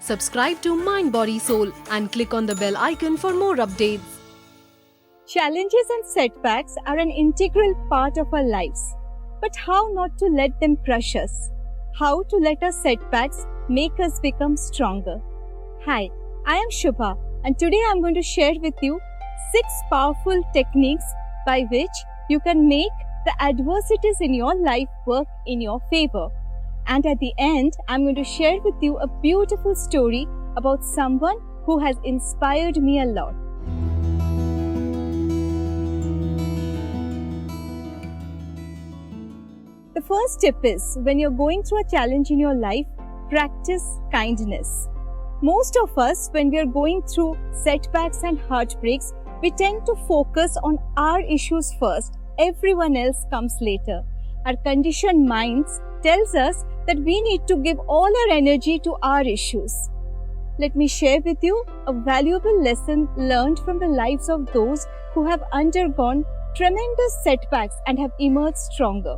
Subscribe to Mind Body Soul and click on the bell icon for more updates. Challenges and setbacks are an integral part of our lives. But how not to let them crush us? How to let our setbacks make us become stronger? Hi, I am Shubha, and today I am going to share with you 6 powerful techniques by which you can make the adversities in your life work in your favor. And at the end, I am going to share with you a beautiful story about someone who has inspired me a lot. The first tip is, when you're going through a challenge in your life, practice kindness. Most of us, when we are going through setbacks and heartbreaks, we tend to focus on our issues first. Everyone else comes later. Our conditioned minds tells us that we need to give all our energy to our issues. Let me share with you a valuable lesson learned from the lives of those who have undergone tremendous setbacks and have emerged stronger.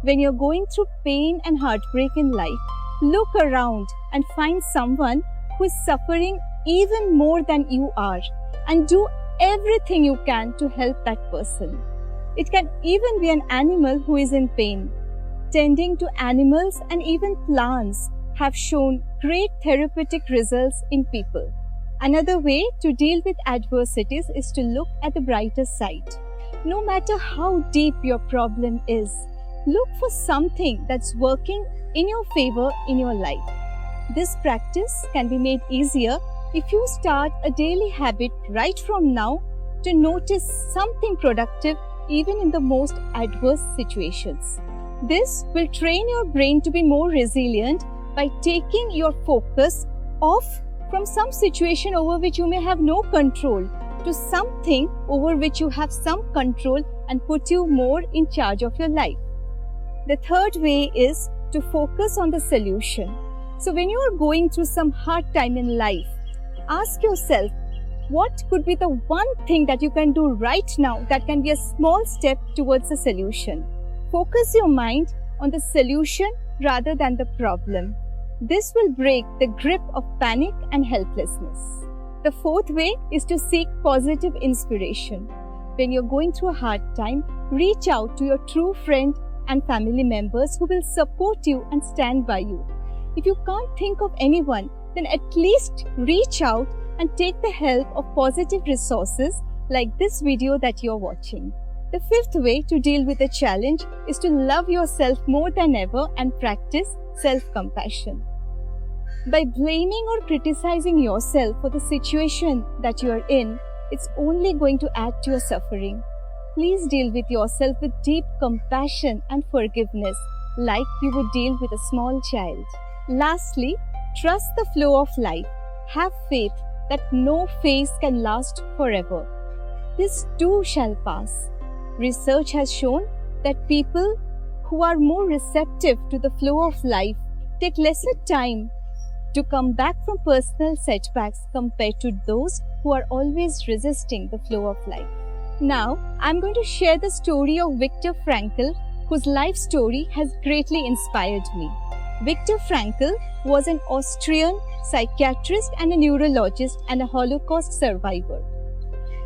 When you're going through pain and heartbreak in life, look around and find someone who is suffering even more than you are and do everything you can to help that person. It can even be an animal who is in pain. Tending to animals and even plants have shown great therapeutic results in people. Another way to deal with adversities is to look at the brighter side. No matter how deep your problem is, look for something that's working in your favor in your life. This practice can be made easier if you start a daily habit right from now to notice something productive even in the most adverse situations. This will train your brain to be more resilient by taking your focus off from some situation over which you may have no control to something over which you have some control and put you more in charge of your life. The third way is to focus on the solution. So when you are going through some hard time in life, ask yourself, what could be the one thing that you can do right now that can be a small step towards the solution? Focus your mind on the solution rather than the problem. This will break the grip of panic and helplessness. The fourth way is to seek positive inspiration. When you're going through a hard time, reach out to your true friend and family members who will support you and stand by you. If you can't think of anyone, then at least reach out and take the help of positive resources like this video that you're watching. The fifth way to deal with a challenge is to love yourself more than ever and practice self-compassion. By blaming or criticizing yourself for the situation that you are in, it's only going to add to your suffering. Please deal with yourself with deep compassion and forgiveness, like you would deal with a small child. Lastly, trust the flow of life. Have faith that no phase can last forever. This too shall pass. Research has shown that people who are more receptive to the flow of life take lesser time to come back from personal setbacks compared to those who are always resisting the flow of life. Now, I'm going to share the story of Viktor Frankl, whose life story has greatly inspired me. Viktor Frankl was an Austrian psychiatrist and a neurologist and a Holocaust survivor.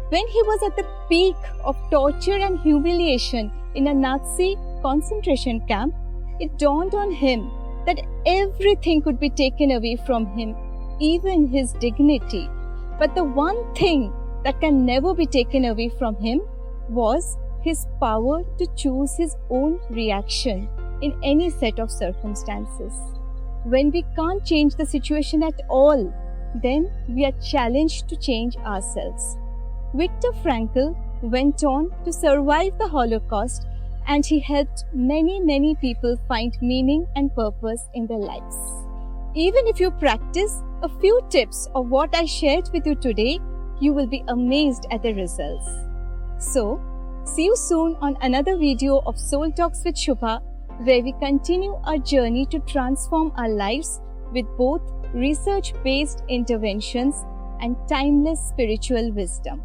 When he was at the peak of torture and humiliation in a Nazi concentration camp, it dawned on him that everything could be taken away from him, even his dignity. But the one thing that can never be taken away from him was his power to choose his own reaction in any set of circumstances. When we can't change the situation at all, then we are challenged to change ourselves. Viktor Frankl went on to survive the Holocaust, and he helped many people find meaning and purpose in their lives. Even if you practice a few tips of what I shared with you today, you will be amazed at the results. So, see you soon on another video of Soul Talks with Shubha, where we continue our journey to transform our lives with both research-based interventions and timeless spiritual wisdom.